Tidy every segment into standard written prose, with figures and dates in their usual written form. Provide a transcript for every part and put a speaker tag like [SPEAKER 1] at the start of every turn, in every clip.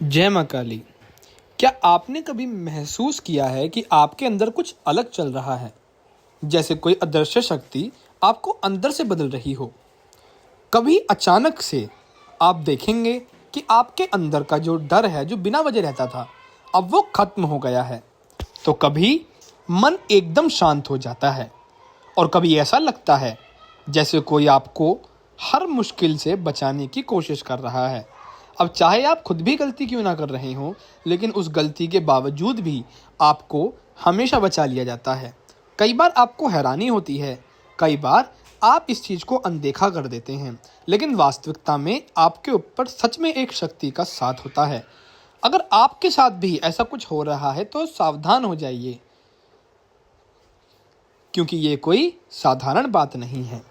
[SPEAKER 1] जय माँ काली। क्या आपने कभी महसूस किया है कि आपके अंदर कुछ अलग चल रहा है, जैसे कोई अदृश्य शक्ति आपको अंदर से बदल रही हो? कभी अचानक से आप देखेंगे कि आपके अंदर का जो डर है, जो बिना वजह रहता था, अब वो खत्म हो गया है। तो कभी मन एकदम शांत हो जाता है और कभी ऐसा लगता है जैसे कोई आपको हर मुश्किल से बचाने की कोशिश कर रहा है। अब चाहे आप खुद भी गलती क्यों ना कर रहे हों, लेकिन उस गलती के बावजूद भी आपको हमेशा बचा लिया जाता है। कई बार आपको हैरानी होती है, कई बार आप इस चीज़ को अनदेखा कर देते हैं, लेकिन वास्तविकता में आपके ऊपर सच में एक शक्ति का साथ होता है। अगर आपके साथ भी ऐसा कुछ हो रहा है तो सावधान हो जाइए, क्योंकि ये कोई साधारण बात नहीं है।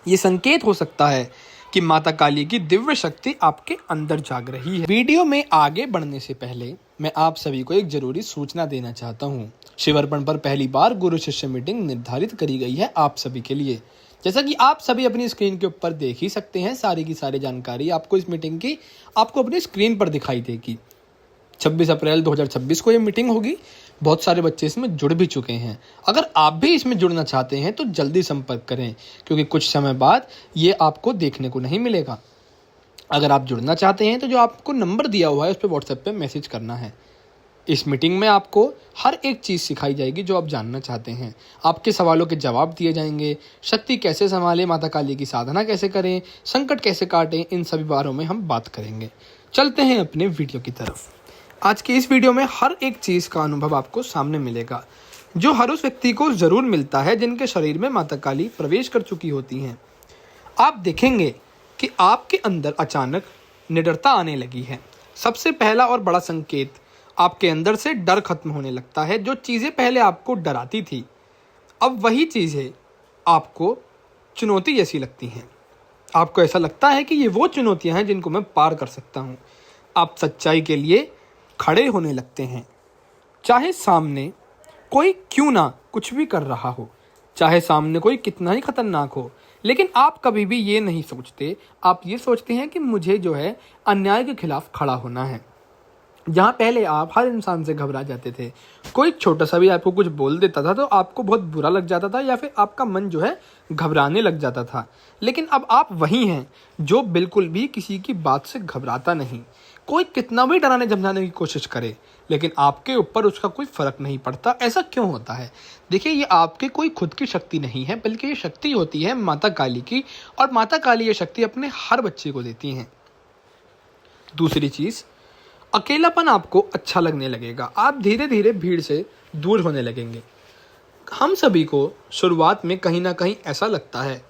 [SPEAKER 1] ये संकेत हो सकता है कि माता काली की दिव्य शक्ति आपके अंदर जाग रही है। वीडियो में आगे बढ़ने से पहले मैं आप सभी को एक जरूरी सूचना देना चाहता हूँ। शिवार्पण पर पहली बार गुरु शिष्य मीटिंग निर्धारित करी गई है आप सभी के लिए। जैसा कि आप सभी अपनी स्क्रीन के ऊपर देख ही सकते हैं, सारी की सारी जानकारी आपको इस मीटिंग की आपको अपनी स्क्रीन पर दिखाई देगी। 26 अप्रैल 2026 को ये मीटिंग होगी। बहुत सारे बच्चे इसमें जुड़ भी चुके हैं। अगर आप भी इसमें जुड़ना चाहते हैं तो जल्दी संपर्क करें, क्योंकि कुछ समय बाद ये आपको देखने को नहीं मिलेगा। अगर आप जुड़ना चाहते हैं तो जो आपको नंबर दिया हुआ है उस पर व्हाट्सएप पे मैसेज करना है। इस मीटिंग में आपको हर एक चीज़ सिखाई जाएगी जो आप जानना चाहते हैं। आपके सवालों के जवाब दिए जाएंगे। शक्ति कैसे संभालें, माता काली की साधना कैसे करें, संकट कैसे काटें, इन सभी बारों में हम बात करेंगे। चलते हैं अपने वीडियो की तरफ। आज के इस वीडियो में हर एक चीज़ का अनुभव आपको सामने मिलेगा, जो हर उस व्यक्ति को ज़रूर मिलता है जिनके शरीर में माता काली प्रवेश कर चुकी होती हैं। आप देखेंगे कि आपके अंदर अचानक निडरता आने लगी है। सबसे पहला और बड़ा संकेत, आपके अंदर से डर खत्म होने लगता है। जो चीज़ें पहले आपको डराती थी, अब वही चीज़ें आपको चुनौती जैसी लगती हैं। आपको ऐसा लगता है कि ये वो चुनौतियाँ हैं जिनको मैं पार कर सकता हूँ। आप सच्चाई के लिए खड़े होने लगते हैं, चाहे सामने कोई क्यों ना कुछ भी कर रहा हो, चाहे सामने कोई कितना ही खतरनाक हो। लेकिन आप कभी भी ये नहीं सोचते, आप ये सोचते हैं कि मुझे जो है अन्याय के खिलाफ खड़ा होना है। जहाँ पहले आप हर इंसान से घबरा जाते थे, कोई छोटा सा भी आपको कुछ बोल देता था तो आपको बहुत बुरा लग जाता था, या फिर आपका मन जो है घबराने लग जाता था। लेकिन अब आप वही हैं जो बिल्कुल भी किसी की बात से घबराता नहीं। कोई कितना भी डराने धमकाने की कोशिश करे, लेकिन आपके ऊपर उसका कोई फर्क नहीं पड़ता। ऐसा क्यों होता है? देखिए, ये आपके कोई खुद की शक्ति नहीं है, बल्कि ये शक्ति होती है माता काली की, और माता काली ये शक्ति अपने हर बच्चे को देती हैं। दूसरी चीज़, अकेलापन आपको अच्छा लगने लगेगा। आप धीरे धीरे भीड़ से दूर होने लगेंगे। हम सभी को शुरुआत में कहीं ना कहीं ऐसा लगता है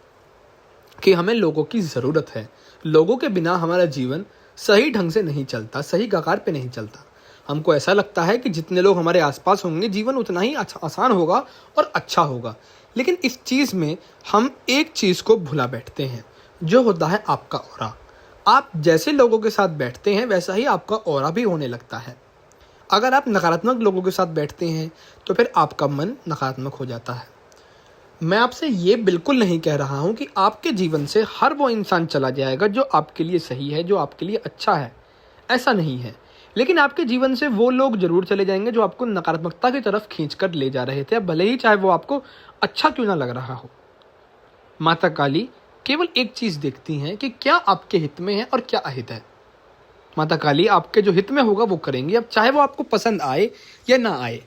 [SPEAKER 1] कि हमें लोगों की ज़रूरत है। लोगों के बिना हमारा जीवन सही ढंग से नहीं चलता, सही कगार पे नहीं चलता। हमको ऐसा लगता है कि जितने लोग हमारे आसपास होंगे, जीवन उतना ही आसान होगा और अच्छा होगा। लेकिन इस चीज़ में हम एक चीज़ को भुला बैठते हैं, जो होता है आपका ऑरा। आप जैसे लोगों के साथ बैठते हैं, वैसा ही आपका ऑरा भी होने लगता है। अगर आप नकारात्मक लोगों के साथ बैठते हैं तो फिर आपका मन नकारात्मक हो जाता है। मैं आपसे ये बिल्कुल नहीं कह रहा हूँ कि आपके जीवन से हर वो इंसान चला जाएगा जो आपके लिए सही है, जो आपके लिए अच्छा है। ऐसा नहीं है। लेकिन आपके जीवन से वो लोग जरूर चले जाएंगे जो आपको नकारात्मकता की तरफ खींच कर ले जा रहे थे, भले ही चाहे वो आपको अच्छा क्यों ना लग रहा हो। माता काली केवल एक चीज़ देखती हैं कि क्या आपके हित में है और क्या अहित है। माता काली आपके जो हित में होगा वो करेंगी, अब चाहे वो आपको पसंद आए या ना आए।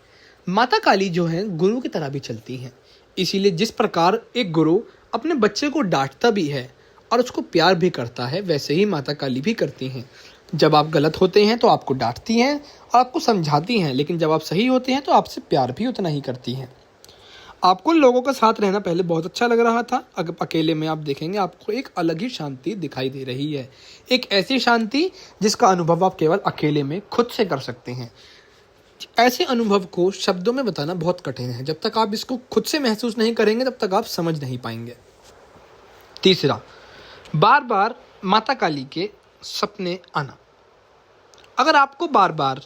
[SPEAKER 1] माता काली जो है गुरु की तरह भी चलती हैं। इसीलिए जिस प्रकार एक गुरु अपने बच्चे को डांटता भी है और उसको प्यार भी करता है, वैसे ही माता काली भी करती हैं। जब आप गलत होते हैं तो आपको डांटती हैं और आपको समझाती हैं, लेकिन जब आप सही होते हैं तो आपसे प्यार भी उतना ही करती हैं। आपको लोगों का साथ रहना पहले बहुत अच्छा लग रहा था, अगर अकेले में आप देखेंगे आपको एक अलग ही शांति दिखाई दे रही है। एक ऐसी शांति जिसका अनुभव आप केवल अकेले में खुद से कर सकते हैं। ऐसे अनुभव को शब्दों में बताना बहुत कठिन है। जब तक आप इसको खुद से महसूस नहीं करेंगे तब तक आप समझ नहीं पाएंगे। तीसरा, बार बार माता काली के सपने आना। अगर आपको बार बार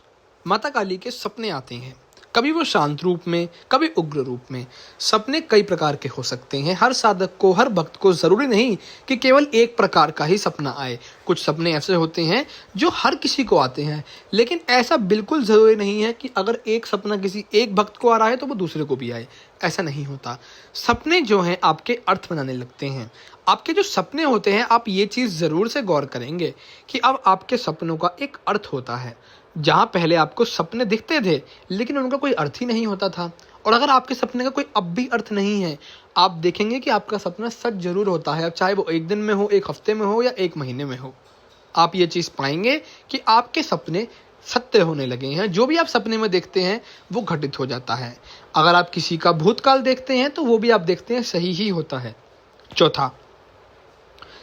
[SPEAKER 1] माता काली के सपने आते हैं, कभी वो शांत रूप में, कभी उग्र रूप में। सपने कई प्रकार के हो सकते हैं। हर साधक को, हर भक्त को ज़रूरी नहीं कि केवल एक प्रकार का ही सपना आए। कुछ सपने ऐसे होते हैं जो हर किसी को आते हैं, लेकिन ऐसा बिल्कुल ज़रूरी नहीं है कि अगर एक सपना किसी एक भक्त को आ रहा है तो वो दूसरे को भी आए। ऐसा नहीं होता। सपने जो हैं आपके अर्थ बनाने लगते हैं। आपके जो सपने होते हैं, आप ये चीज़ ज़रूर से गौर करेंगे कि अब आपके सपनों का एक अर्थ होता है। जहाँ पहले आपको सपने दिखते थे लेकिन उनका कोई अर्थ ही नहीं होता था, और अगर आपके सपने का कोई अब भी अर्थ नहीं है, आप देखेंगे कि आपका सपना सच जरूर होता है। अब चाहे वो एक दिन में हो, एक हफ्ते में हो या एक महीने में हो, आप ये चीज़ पाएंगे कि आपके सपने सत्य होने लगे हैं। जो भी आप सपने में देखते हैं वो घटित हो जाता है। अगर आप किसी का भूतकाल देखते हैं तो वो भी आप देखते हैं सही ही होता है। चौथा,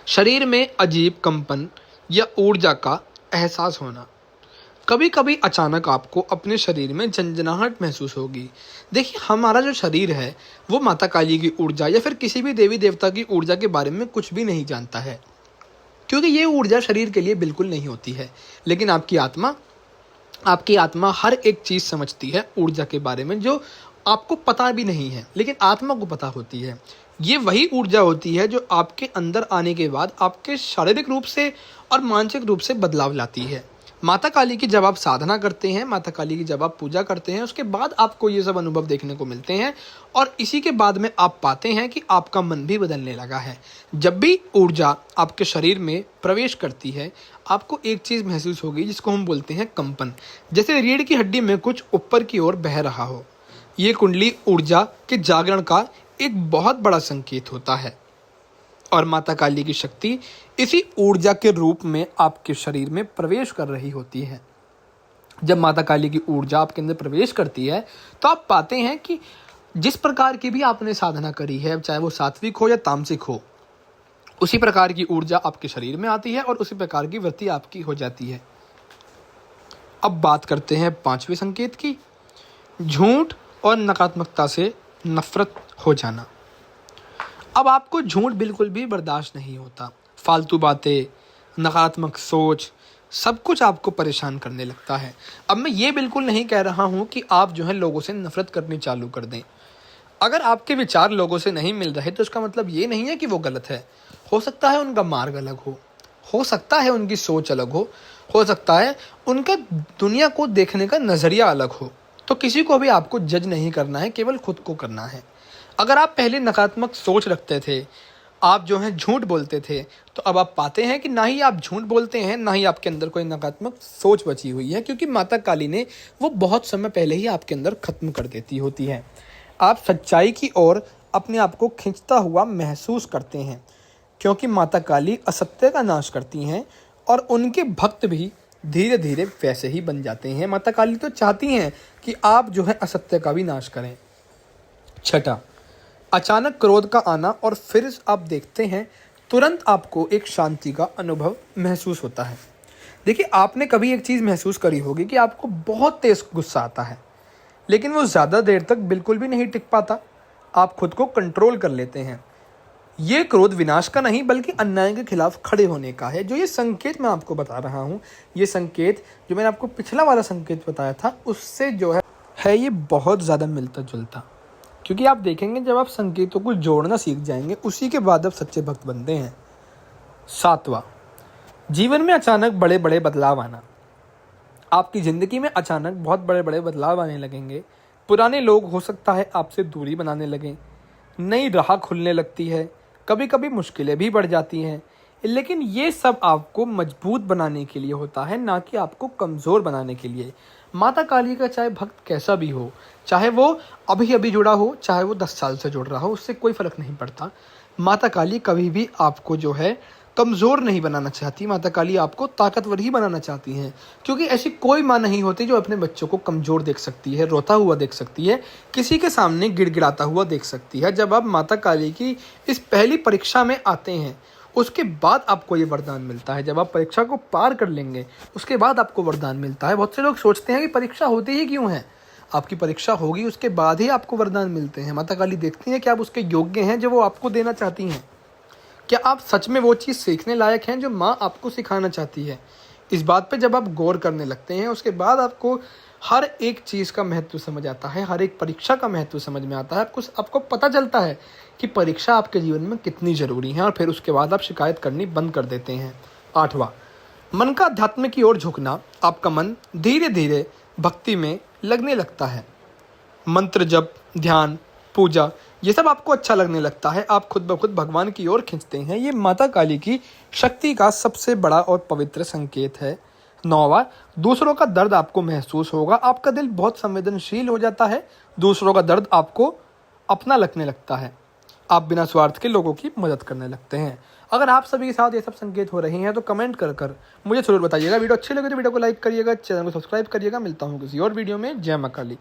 [SPEAKER 1] शरीर में अजीब कंपन या ऊर्जा का एहसास होना। कभी कभी अचानक आपको अपने शरीर में झंझनाहट महसूस होगी। देखिए, हमारा जो शरीर है वो माता काली की ऊर्जा या फिर किसी भी देवी देवता की ऊर्जा के बारे में कुछ भी नहीं जानता है, क्योंकि ये ऊर्जा शरीर के लिए बिल्कुल नहीं होती है। लेकिन आपकी आत्मा हर एक चीज़ समझती है ऊर्जा के बारे में, जो आपको पता भी नहीं है लेकिन आत्मा को पता होती है। ये वही ऊर्जा होती है जो आपके अंदर आने के बाद आपके शारीरिक रूप से और मानसिक रूप से बदलाव लाती है। माता काली की जब आप साधना करते हैं, माता काली की जब आप पूजा करते हैं, उसके बाद आपको ये सब अनुभव देखने को मिलते हैं, और इसी के बाद में आप पाते हैं कि आपका मन भी बदलने लगा है। जब भी ऊर्जा आपके शरीर में प्रवेश करती है, आपको एक चीज़ महसूस होगी जिसको हम बोलते हैं कंपन, जैसे रीढ़ की हड्डी में कुछ ऊपर की ओर बह रहा हो। ये कुंडली ऊर्जा के जागरण का एक बहुत बड़ा संकेत होता है, और माता काली की शक्ति इसी ऊर्जा के रूप में आपके शरीर में प्रवेश कर रही होती है। जब माता काली की ऊर्जा आपके अंदर प्रवेश करती है तो आप पाते हैं कि जिस प्रकार की भी आपने साधना करी है, चाहे वो सात्विक हो या तामसिक हो, उसी प्रकार की ऊर्जा आपके शरीर में आती है और उसी प्रकार की वृत्ति आपकी हो जाती है। अब बात करते हैं पांचवें संकेत की, झूठ और नकारात्मकता से नफरत हो जाना। अब आपको झूठ बिल्कुल भी बर्दाश्त नहीं होता। फालतू बातें, नकारात्मक सोच, सब कुछ आपको परेशान करने लगता है। अब मैं ये बिल्कुल नहीं कह रहा हूँ कि आप जो है लोगों से नफरत करनी चालू कर दें। अगर आपके विचार लोगों से नहीं मिल रहे तो इसका मतलब ये नहीं है कि वो गलत है। हो सकता है उनका मार्ग अलग हो सकता है उनकी सोच अलग हो सकता है उनका दुनिया को देखने का नज़रिया अलग हो। तो किसी को भी आपको जज नहीं करना है, केवल खुद को करना है। अगर आप पहले नकारात्मक सोच रखते थे, आप जो है झूठ बोलते थे, तो अब आप पाते हैं कि ना ही आप झूठ बोलते हैं, ना ही आपके अंदर कोई नकारात्मक सोच बची हुई है, क्योंकि माता काली ने वो बहुत समय पहले ही आपके अंदर खत्म कर देती होती है। आप सच्चाई की ओर अपने आप को खींचता हुआ महसूस करते हैं, क्योंकि माता काली असत्य का नाश करती हैं और उनके भक्त भी धीरे धीरे वैसे ही बन जाते हैं। माता काली तो चाहती हैं कि आप जो है असत्य का भी नाश करें। छठा, अचानक क्रोध का आना और फिर आप देखते हैं तुरंत आपको एक शांति का अनुभव महसूस होता है। देखिए, आपने कभी एक चीज़ महसूस करी होगी कि आपको बहुत तेज गुस्सा आता है, लेकिन वो ज़्यादा देर तक बिल्कुल भी नहीं टिक पाता। आप खुद को कंट्रोल कर लेते हैं। ये क्रोध विनाश का नहीं बल्कि अन्याय के खिलाफ खड़े होने का है। जो ये संकेत मैं आपको बता रहा हूँ, ये संकेत जो मैंने आपको पिछला वाला संकेत बताया था उससे जो है ये बहुत ज़्यादा मिलता जुलता। क्योंकि आप देखेंगे जब आप संकेतों को जोड़ना सीख जाएंगे, उसी के बाद आप सच्चे भक्त बनते हैं। सातवां, जीवन में अचानक बड़े बड़े बदलाव आना। आपकी ज़िंदगी में अचानक बहुत बड़े बड़े बदलाव आने लगेंगे। पुराने लोग हो सकता है आपसे दूरी बनाने लगें, नई राह खुलने लगती है, कभी कभी मुश्किलें भी बढ़ जाती हैं, लेकिन ये सब आपको मजबूत बनाने के लिए होता है, ना कि आपको कमज़ोर बनाने के लिए। माता काली का चाहे भक्त कैसा भी हो, चाहे वो अभी अभी जुड़ा हो, चाहे वो 10 साल से जुड़ रहा हो, उससे कोई फ़र्क नहीं पड़ता। माता काली कभी भी आपको जो है कमज़ोर नहीं बनाना चाहती। माता काली आपको ताकतवर ही बनाना चाहती हैं, क्योंकि ऐसी कोई माँ नहीं होती जो अपने बच्चों को कमज़ोर देख सकती है, रोता हुआ देख सकती है, किसी के सामने गिड़गिड़ाता हुआ देख सकती है। जब आप माता काली की इस पहली परीक्षा में आते हैं, उसके बाद आपको ये वरदान मिलता है। जब आप परीक्षा को पार कर लेंगे, उसके बाद आपको वरदान मिलता है। बहुत से लोग सोचते हैं कि परीक्षा होती ही क्यों है। आपकी परीक्षा होगी, उसके बाद ही आपको वरदान मिलते हैं। माता काली देखती हैं कि आप उसके योग्य हैं जो वो आपको देना चाहती हैं। क्या आप सच में वो चीज़ सीखने लायक हैं जो माँ आपको सिखाना चाहती है। इस बात पे जब आप गौर करने लगते हैं, उसके बाद आपको हर एक चीज़ का महत्व समझ आता है, हर एक परीक्षा का महत्व समझ में आता है। आपको पता चलता है कि परीक्षा आपके जीवन में कितनी ज़रूरी है और फिर उसके बाद आप शिकायत करनी बंद कर देते हैं। 8वां, मन का अध्यात्म की ओर झुकना। आपका मन धीरे धीरे भक्ति में लगने लगता है। मंत्र जप, ध्यान, पूजा, ये सब आपको अच्छा लगने लगता है। आप खुद ब खुद भगवान की ओर खींचते हैं। ये माता काली की शक्ति का सबसे बड़ा और पवित्र संकेत है। 9वां, दूसरों का दर्द आपको महसूस होगा। आपका दिल बहुत संवेदनशील हो जाता है। दूसरों का दर्द आपको अपना लगने लगता है। आप बिना स्वार्थ के लोगों की मदद करने लगते हैं। अगर आप सभी के साथ ये सब संकेत हो रहे हैं तो कमेंट कर मुझे जरूर बताइएगा। वीडियो अच्छी लगे तो वीडियो को लाइक करिएगा, चैनल को सब्सक्राइब करिएगा। मिलता हूँ किसी और वीडियो में। जय मां काली।